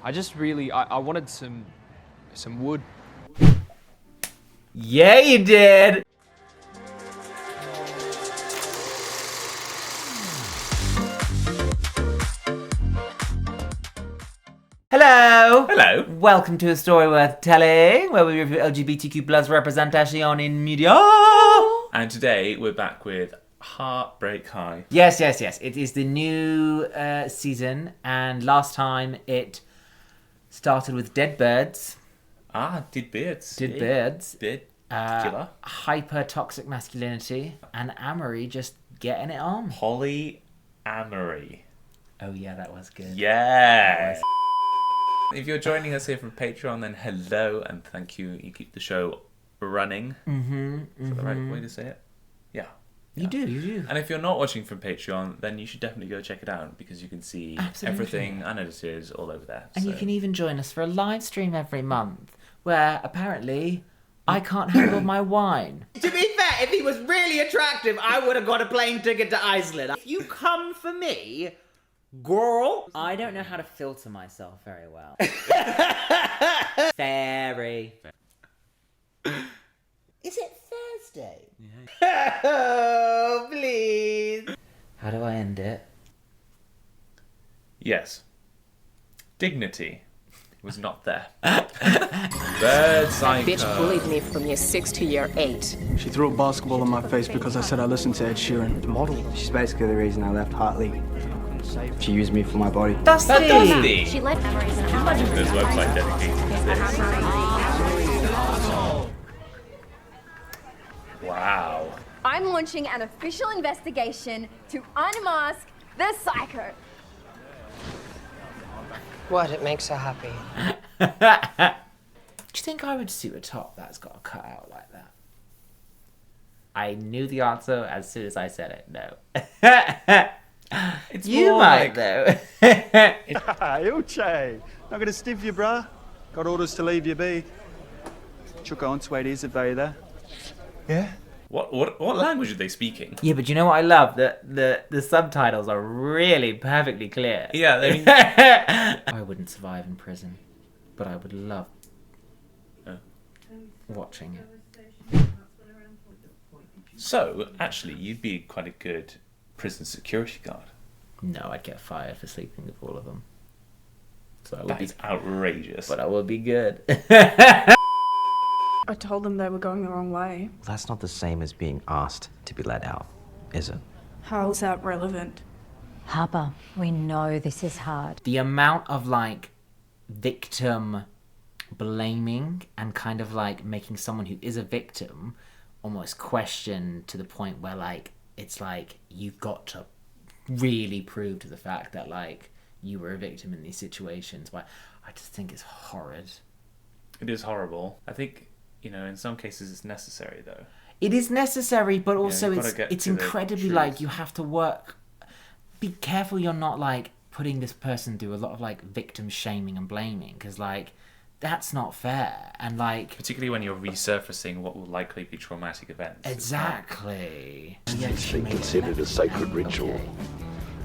I just really, I wanted some wood. Yeah, you did. Hello! Hello! Welcome to A Story Worth Telling, where we review LGBTQ plus representation in media. And today we're back with Heartbreak High. Yes. It is the new season, and last time it started with dead birds. Dead birds. Dead birds. Dead killer. Hyper toxic masculinity, and Amory just getting it on. Polyamory. Oh yeah, that was good. Yeah! If you're joining us here from Patreon, then hello and thank you. You keep the show running. Is that the right way to say it? Yeah. You do. And if you're not watching from Patreon, then you should definitely go check it out because you can see everything unedited all over there. And you can even join us for a live stream every month where apparently I can't handle my wine. To be fair, if he was really attractive, I would have got a plane ticket to Iceland. If you come for me, girl. I don't know how to filter myself very well. Fairy. Is it Thursday? Yeah. Oh, please. How do I end it? Yes. Dignity was not there. Bird psycho. Bitch bullied me from year 6 to year 8. She threw a basketball in my face because I said I listened to Ed Sheeran. The model. She's basically the reason I left Heart League. She used me for my body. Dusty! She led memories in Imagine this website dedicated to this. Wow. I'm launching an official investigation to unmask the psycho. What? It makes her happy. Do you think I would suit a top that's got a cutout like that? I knew the answer as soon as I said it. No. It's You more might like, though. Ilche! Not gonna stiff you, bruh. Got orders to leave you be. Chuck on, sweeties, are they there? Yeah? What language are they speaking? Yeah, but you know what I love? The subtitles are really perfectly clear. Yeah, they mean... I wouldn't survive in prison, but I would love watching it. So, actually, you'd be quite a good prison security guard. No, I'd get fired for sleeping with all of them. So I would That is outrageous. but I would be good. I told them they were going the wrong way. That's not the same as being asked to be let out, is it? How is that relevant? Harper, we know this is hard. The amount of like victim blaming and kind of like making someone who is a victim almost question to the point where like it's like you've got to really prove to the fact that like you were a victim in these situations. But I just think it's horrid. It is horrible. I think, in some cases it's necessary though. It is necessary, but also you've gotta get it's to the incredibly truth. like you have to work. Be careful you're not like putting this person through a lot of like victim shaming and blaming, because like that's not fair. And like Particularly when you're resurfacing what will likely be traumatic events. exactly. It's been considered a sacred ritual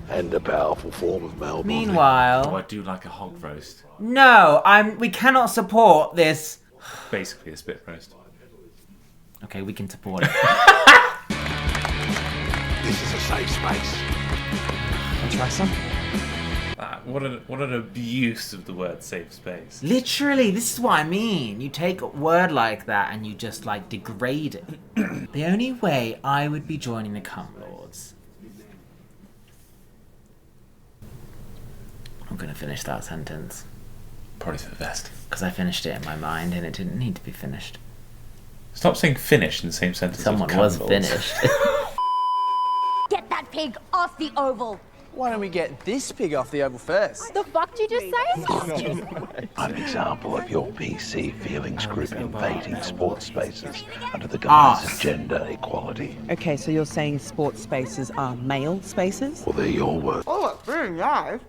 and a powerful form of male bonding. Oh, Meanwhile, I do like a hog roast. no, we cannot support this. Basically a spit roast. Okay, we can support it. This is a safe space. Try some? What an abuse of the word safe space. Literally, this is what I mean. You take a word like that and you just like degrade it. The only way I would be joining the Cum Lords. I'm gonna finish that sentence Probably for the best. because I finished it in my mind and it didn't need to be finished. Stop saying finished in the same sentence. Someone as was cum balls. finished. Get that pig off the oval. Why don't we get this pig off the oval first? The fuck did you just say? An example of your PC feelings group invading sports spaces under the Ah. guise of gender equality. Okay, so you're saying sports spaces are male spaces? Well, they're your words. Oh, it's very nice.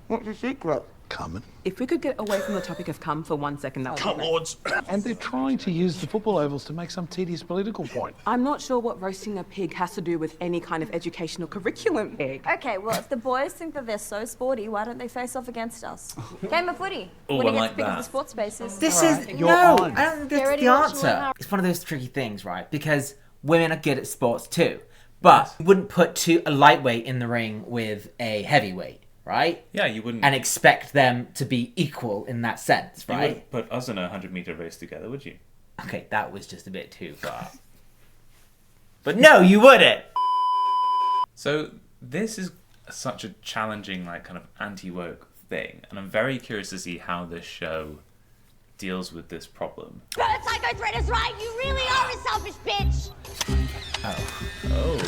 What's the secret? Coming. If we could get away from the topic of cum for 1 second, that would be great. Lords. And they're trying to use the football ovals to make some tedious political point. I'm not sure what roasting a pig has to do with any kind of educational curriculum. Okay, well, if the boys think that they're so sporty, why don't they face off against us? Game of footy. Oh, Winner I gets like to pick up that. the sports spaces. This is You're no. on. I don't think Get that's ready the to watch answer. Rowan. It's one of those tricky things, right? Because women are good at sports too, but you wouldn't put a lightweight in the ring with a heavyweight, right? Yeah, you wouldn't. And expect them to be equal in that sense, You right? wouldn't put us in a 100-meter race together, would you? Okay, that was just a bit too far. But no, you wouldn't. So this is such a challenging, like, kind of anti-woke thing, and I'm very curious to see how this show deals with this problem. But Psycho Thread is right. You really are a selfish bitch. Oh.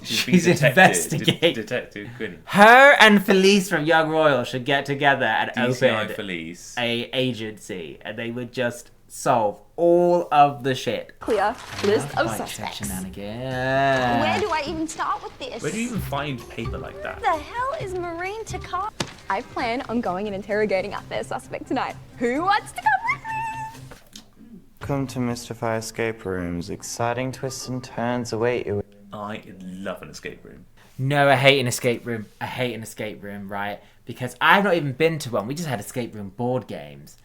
She's investigating. Detective Quinny. Her and Felice from Young Royal should get together and DCI open Felice. a agency, and they would just solve all of the shit. Clear list of Like suspects. shenanigans. Where do I even start with this? Where do you even find paper like that? What the hell is Marine Takar? I plan on going and interrogating our first suspect tonight. Who wants to come with me? Welcome to Mystify Escape Rooms. Exciting twists and turns await you. I love an escape room. No, I hate an escape room. I hate an escape room, right? Because I've not even been to one. We just had escape room board games.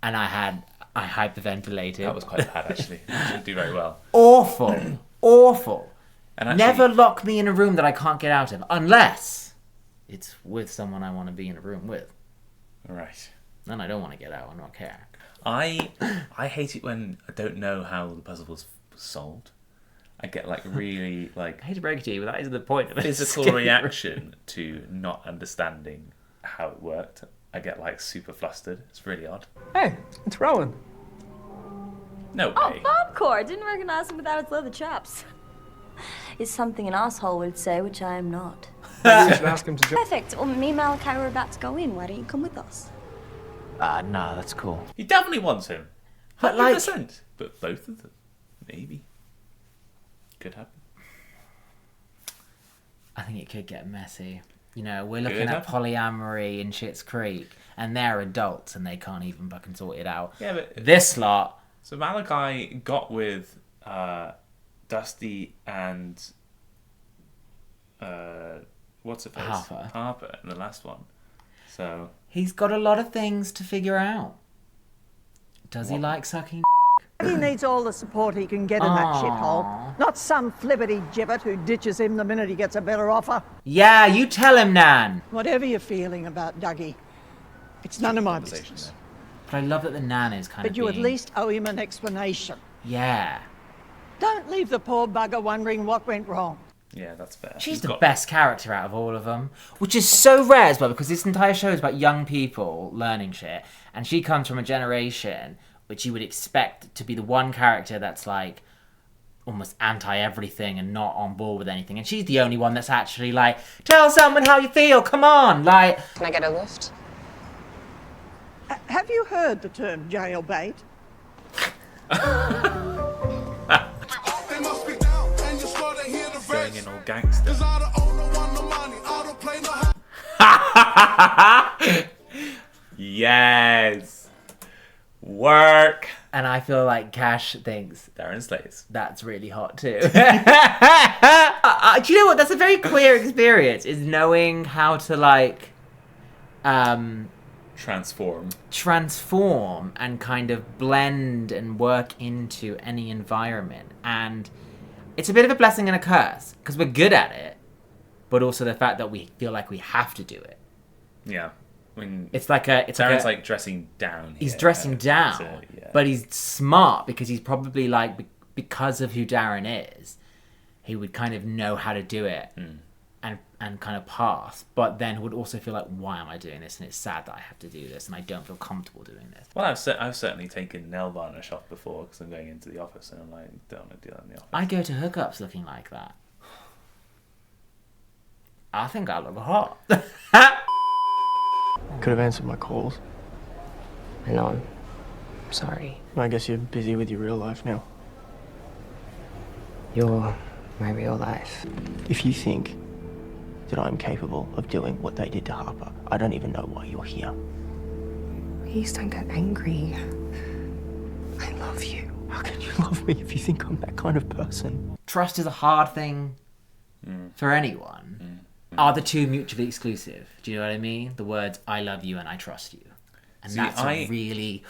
And I hyperventilated. That was quite bad, actually. You didn't do very well. Awful. Awful. And actually, Never lock me in a room that I can't get out of. Unless it's with someone I want to be in a room with. Right. Then I don't want to get out. I don't care. I hate it when I don't know how the puzzle was solved. I get like really like I hate to break it to you, but that is the point of it. physical reaction to not understanding how it worked. I get like super flustered. It's really odd. Hey, it's Rowan. No Oh, way. Bobcore. Didn't recognize him without his leather chaps. Is something an asshole would say, which I am not. Maybe you should ask him to join. Perfect. Well, me and Malakai were about to go in. Why don't you come with us? Nah, that's cool. He definitely wants him. But, like- 100%. But both of them, maybe. Could happen. I think it could get messy. You know, we're looking Could at happen. polyamory in Schitt's Creek, and they're adults and they can't even fucking sort it out. Yeah, but This lot, so Malakai got with Dusty and what's it face? Harper. In the last one. So he's got a lot of things to figure out. Does he like sucking? He needs all the support he can get in that shithole. Not some flibberty gibbet who ditches him the minute he gets a better offer. Yeah, you tell him, Nan. Whatever you're feeling about Dougie, it's none of my business. But I love that the Nan is kind of But you at being- least owe him an explanation. Yeah. Don't leave the poor bugger wondering what went wrong. yeah, that's fair. She's He's the got- best character out of all of them, which is so rare as well because this entire show is about young people learning shit, and she comes from a generation which you would expect to be the one character that's like almost anti-everything and not on board with anything, and she's the only one that's actually like, tell someone how you feel, come on, like... Can I get a lift? Have you heard the term jailbait? Going in all gangster. Yes. Work. And I feel like Cash thinks Darren Slays. that's really hot too. Do you know what? That's a very queer experience, is knowing how to like transform and kind of blend and work into any environment. And it's a bit of a blessing and a curse because we're good at it, but also the fact that we feel like we have to do it. Yeah. When It's like a... Darren's like dressing down. He's here. dressing down, So, yeah. but he's smart because he's probably like, because of who Darren is, he would kind of know how to do it and kind of pass, but then would also feel like, why am I doing this? And it's sad that I have to do this and I don't feel comfortable doing this. Well, I've certainly taken nail varnish off before because I'm going into the office and I'm like, don't want to do that in the office. I go to hookups looking like that. I think I look hot. Could have answered my calls. I know. I'm sorry. I guess you're busy with your real life now. You're my real life. If you think that I'm capable of doing what they did to Harper. I don't even know why you're here. Please don't get angry. I love you. How can you love me if you think I'm that kind of person? Trust is a hard thing for anyone. Are the two mutually exclusive? Do you know what I mean? The words "I love you" and "I trust you," and See, that's a really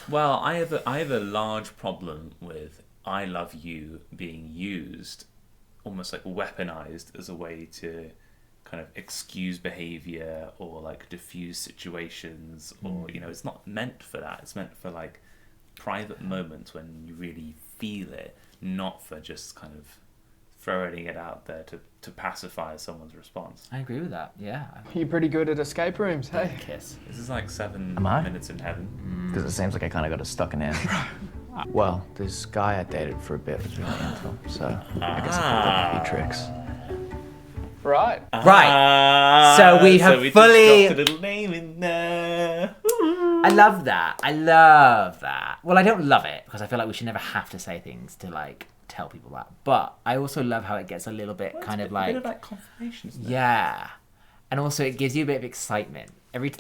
well. I have a large problem with "I love you" being used almost like weaponized as a way to kind of excuse behavior or like diffuse situations, or you know, it's not meant for that. It's meant for like private moments when you really feel it, not for just kind of throwing it out there to pacify someone's response. I agree with that. Yeah. You're pretty good at escape rooms, hey? Kiss. This is like 7 Am I? minutes in heaven. Because it seems like I kind of got us stuck in here. Well, this guy I dated for a bit was really into him, so I guess I pulled up a few tricks. Right. Right. So we have we fully. just dropped a little name in there. I love that. I love that. Well, I don't love it because I feel like we should never have to say things to like tell people that. But I also love how it gets a little bit kind of like. A bit of like confirmation, isn't it? Yeah. And also it gives you a bit of excitement.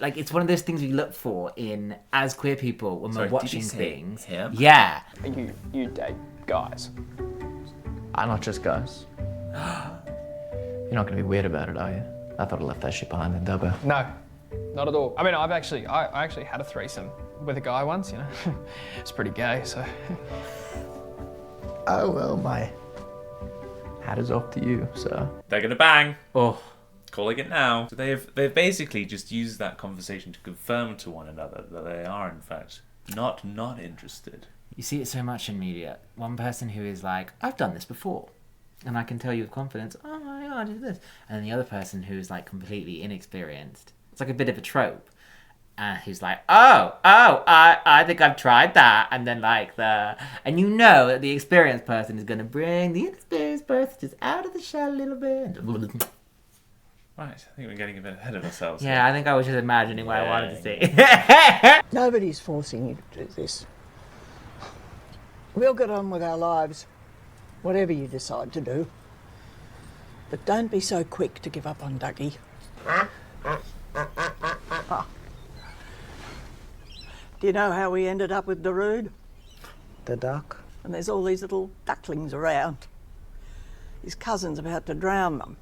Like it's one of those things we look for in as queer people when Sorry, we're did you watching say things. him? Yeah. You date guys. I'm not just guys. You're not going to be weird about it, are you? I thought I left that shit behind in Dubbo. No, not at all. I mean, I actually had a threesome with a guy once, you know. It's pretty gay, so. Oh, well, my hat is off to you, sir. They're gonna bang. Oh. Calling it now. So they've basically just used that conversation to confirm to one another that they are in fact not interested. You see it so much in media. One person who is like, I've done this before. And I can tell you with confidence, oh my God, I did this. And then the other person who is like completely inexperienced. It's like a bit of a trope. Who's like, I think I've tried that. And then like and you know that the experienced person is going to bring the inexperienced person just out of the shell a little bit. Right, I think we're getting a bit ahead of ourselves. Yeah, I think I was just imagining what I wanted to see. Nobody's forcing you to do this. We'll get on with our lives, whatever you decide to do. But don't be so quick to give up on Dougie. Do you know how we ended up with Darude? The duck? And there's all these little ducklings around. His cousin's about to drown them.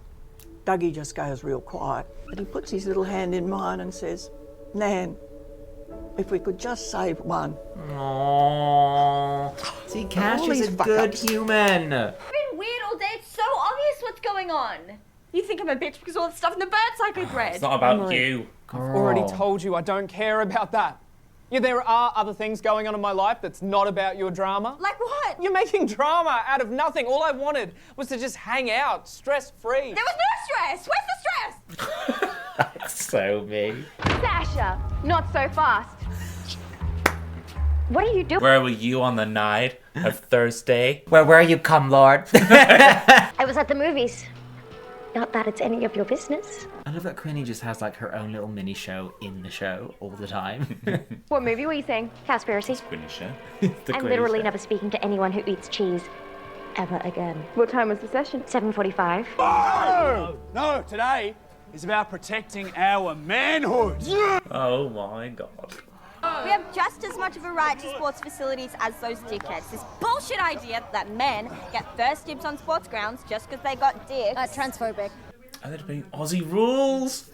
Dougie just goes real quiet, but he puts his little hand in mine and says, Nan, if we could just save one. Aww. See, Cash All is these a fuck good ups. human. It's been weird all day. It's so obvious what's going on. You think I'm a bitch because all the stuff in the bird cycle read. It's not about you. I've already told you I don't care about that. Yeah, there are other things going on in my life that's not about your drama. Like what? You're making drama out of nothing. All I wanted was to just hang out, stress-free. There was no stress. Where's the stress? That's so me. Sasha, not so fast. What are you doing? Where were you on the night of Thursday? Where you come, Lord? I was at the movies. Not that it's any of your business. I love that Queenie just has like her own little mini show in the show all the time. What movie were you seeing? Cowspiracy. Queenie show. I'm literally never speaking to anyone who eats cheese ever again. What time was the session? 7:45. No, today is about protecting our manhood. Oh my God. We have just as much of a right to sports facilities as those dickheads. This bullshit idea that men get first dibs on sports grounds just because they got dicks. Transphobic. And they're doing Aussie rules.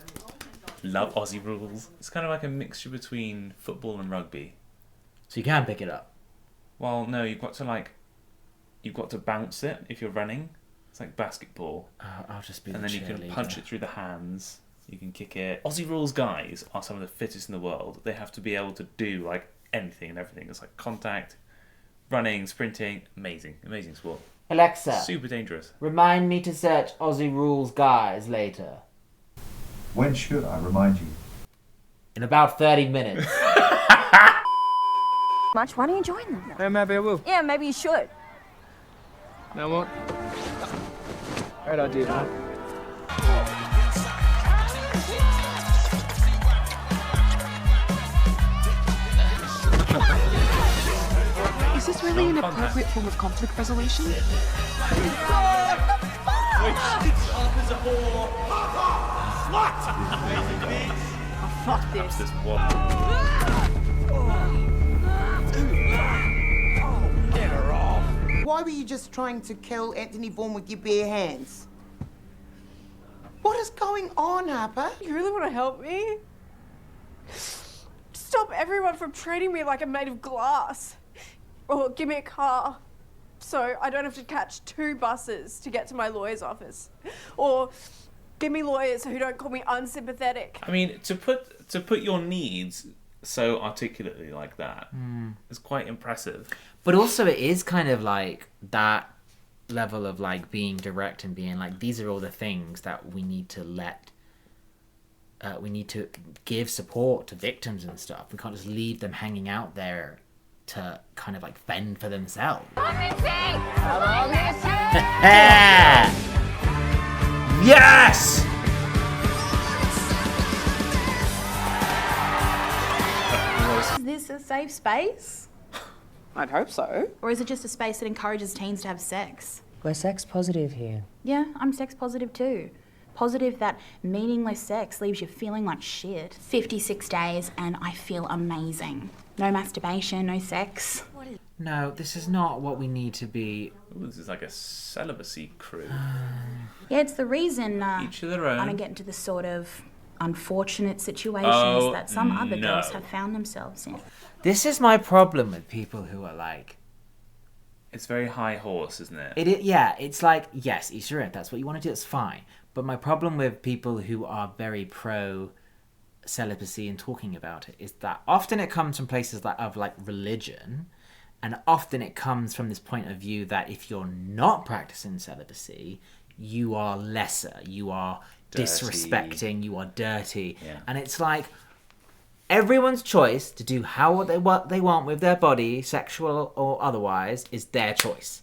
Love Aussie rules. It's kind of like a mixture between football and rugby. So you can pick it up. Well, no, you've got to bounce it if you're running. It's like basketball. I'll just be and the then you can cheerleader. punch it through the hands. You can kick it. Aussie rules guys are some of the fittest in the world. They have to be able to do like anything and everything. It's like contact, running, sprinting. Amazing sport. Alexa. Super dangerous. Remind me to search Aussie Rules guys later. When should I remind you? In about 30 minutes. Much. Why don't you join them? Yeah, maybe I will. Yeah, maybe you should. You know what? Great idea, mate. Is this really an appropriate form of conflict resolution? Up as a whore. Oh, fuck this. This one. Get her off. Why were you just trying to kill Anthony Vaughan with your bare hands? What is going on, Harper? You really want to help me? Stop everyone from treating me like I'm made of glass. Or give me a car so I don't have to catch 2 buses to get to my lawyer's office. Or give me lawyers who don't call me unsympathetic. I mean, to put your needs so articulately like that is quite impressive. But also it is kind of like that level of like being direct and being like, these are all the things that we need to we need to give support to victims and stuff. We can't just leave them hanging out there to kind of like fend for themselves. Yes! Is this a safe space? I'd hope so. Or is it just a space that encourages teens to have sex? We're sex positive here. Yeah, I'm sex positive too. Positive that meaningless sex leaves you feeling like shit. 56 days and I feel amazing. No masturbation, no sex. No, this is not what we need to be. Ooh, this is like a celibacy crew. Yeah, it's the reason Each of their own. I don't get into the sort of unfortunate situations that some other girls have found themselves in. This is my problem with people who are like... It's very high horse, isn't it? Yeah, it's like, yes, sure, if that's what you want to do, it's fine. But my problem with people who are very pro celibacy and talking about it is that often it comes from places of like religion, and often it comes from this point of view that if you're not practicing celibacy, you are lesser, you are Dirty. disrespecting, you are dirty. Yeah. And it's like everyone's choice to do what they want with their body, sexual or otherwise, is their choice.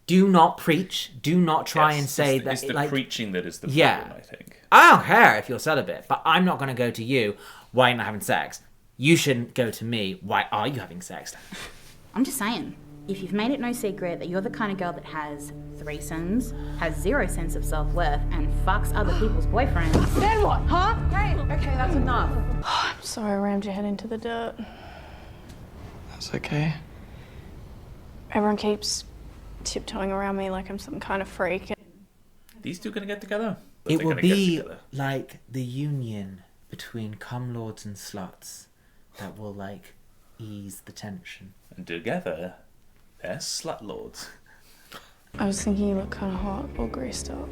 Do not preach. Do not try and say that. It's the like, preaching that is the problem, I think. I don't care if you're celibate, but I'm not going to go to you. Why are you not having sex? You shouldn't go to me. Why are you having sex? I'm just saying, if you've made it no secret that you're the kind of girl that has threesomes, has 0 sense of self-worth, and fucks other people's boyfriends... Then what, huh? Great, okay, that's enough. I'm sorry I rammed your head into the dirt. That's okay. Everyone keeps tiptoeing around me like I'm some kind of freak. These two gonna get together? It will be like the union between cumlords and sluts that will like ease the tension. And together, they're slut lords. I was thinking you look kind of hot or greased up.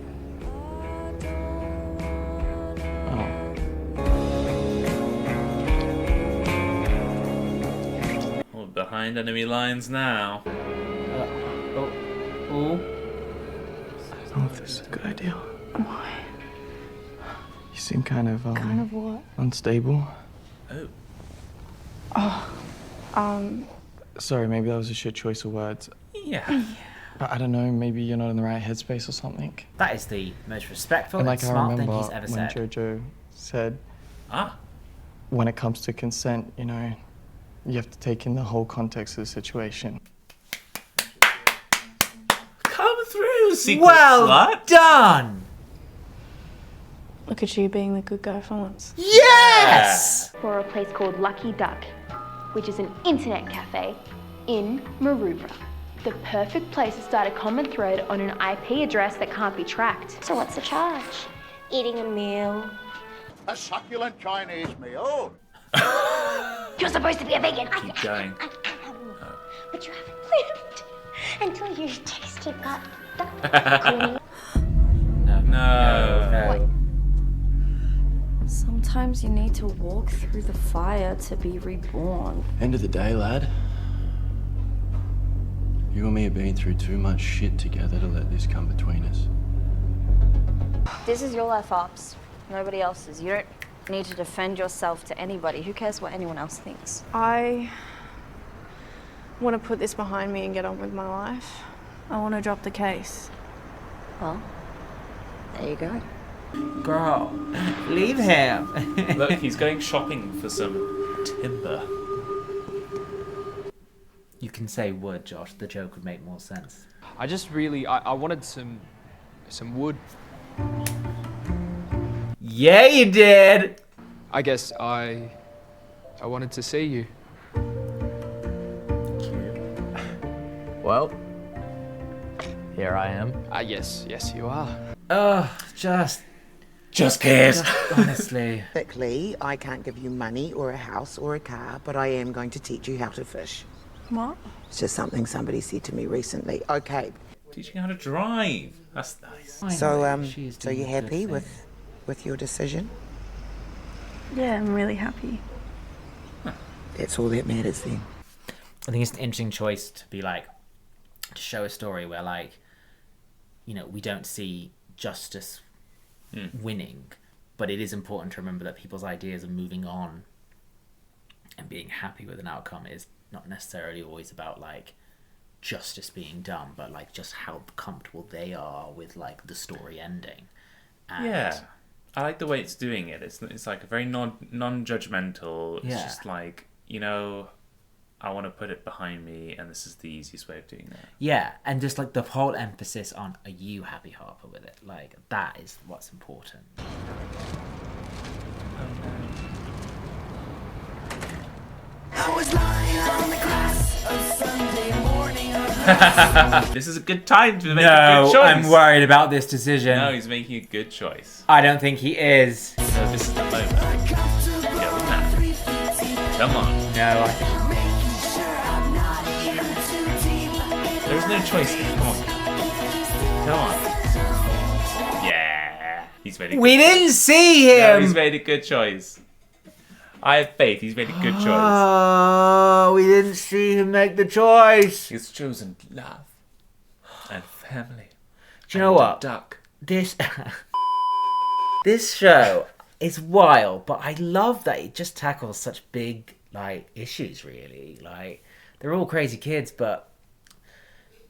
We're behind enemy lines now. I don't know if this is a good idea. Why? You seem kind of Kind of what? unstable. Oh. Sorry, maybe that was a shit choice of words. Yeah. But I don't know, maybe you're not in the right headspace or something. That is the most respectful And and like I smart thing remember he's ever when said. Jojo said, when it comes to consent, you know, you have to take in the whole context of the situation. Come through, secret Well slut. done! Look at you being the good guy for once. Yes! For a place called Lucky Duck, which is an internet cafe in Maroubra. The perfect place to start a common thread on an IP address that can't be tracked. So what's the charge? Eating a meal. A succulent Chinese meal. You're supposed to be a vegan. Keep going. But you haven't lived until you taste your gut. Duck. No. Sometimes you need to walk through the fire to be reborn. End of the day, lad. You and me have been through too much shit together to let this come between us. This is your life, Ops. Nobody else's. You don't need to defend yourself to anybody. Who cares what anyone else thinks? I want to put this behind me and get on with my life. I want to drop the case. Well, there you go. Girl, leave him. Look, he's going shopping for some timber. You can say wood, Josh. The joke would make more sense. I just really, I wanted some for some wood. Yeah, you did. I guess I wanted to see you. Well, here I am. Yes, you are. Just kids. Honestly. Quickly, I can't give you money or a house or a car, but I am going to teach you how to fish. What? It's just something somebody said to me recently. Okay. Teaching how to drive. That's nice. So, so you happy with your decision? Yeah, I'm really happy. That's all that matters then. I think it's an interesting choice to be like, to show a story where like, you know, we don't see justice winning, but it is important to remember that people's ideas of moving on and being happy with an outcome is not necessarily always about like justice being done, but like just how comfortable they are with like the story ending. And yeah, I like the way it's doing it. It's like a very non-judgmental. It's Yeah. just like, you know, I want to put it behind me, and this is the easiest way of doing that. Yeah, and just like the whole emphasis on, are you happy, Harper, with it? Like, that is what's important. I was lying on the grass of Sunday morning. This is a good time to make a No, good choice. I'm worried about this decision. No, he's making a good choice. I don't think he is. So this is the moment. Go with that. Come on. No, There's no choice here. Come on. Come on. Yeah. He's made a good We didn't see him! No, he's made a good choice. I have faith. He's made a good choice. Oh, we didn't see him make the choice. He's chosen love and family. Do you know and a what? Duck. This show is wild, but I love that it just tackles such big like issues. Really, like they're all crazy kids, but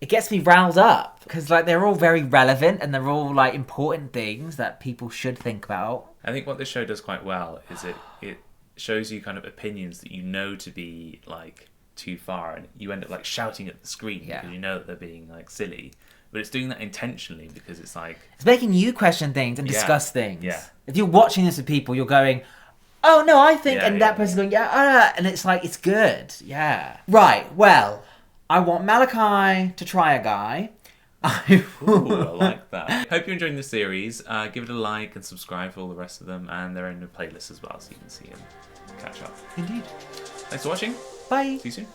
it gets me riled up because like they're all very relevant and they're all like important things that people should think about. I think what this show does quite well is it shows you kind of opinions that you know to be like too far, and you end up like shouting at the screen because you know that they're being like silly, but it's doing that intentionally because it's like It's making you question things and Yeah. discuss things. Yeah. If you're watching this with people, you're going, oh no, I think, Yeah, and yeah. that person's going, yeah, and it's like, it's good. Yeah. Right, well, I want Malakai to try a guy. Ooh, I like that. Hope you're enjoying the series. Give it a like and subscribe for all the rest of them, and they're in the playlist as well, so you can see and catch up. Indeed. Thanks for watching. Bye. See you soon.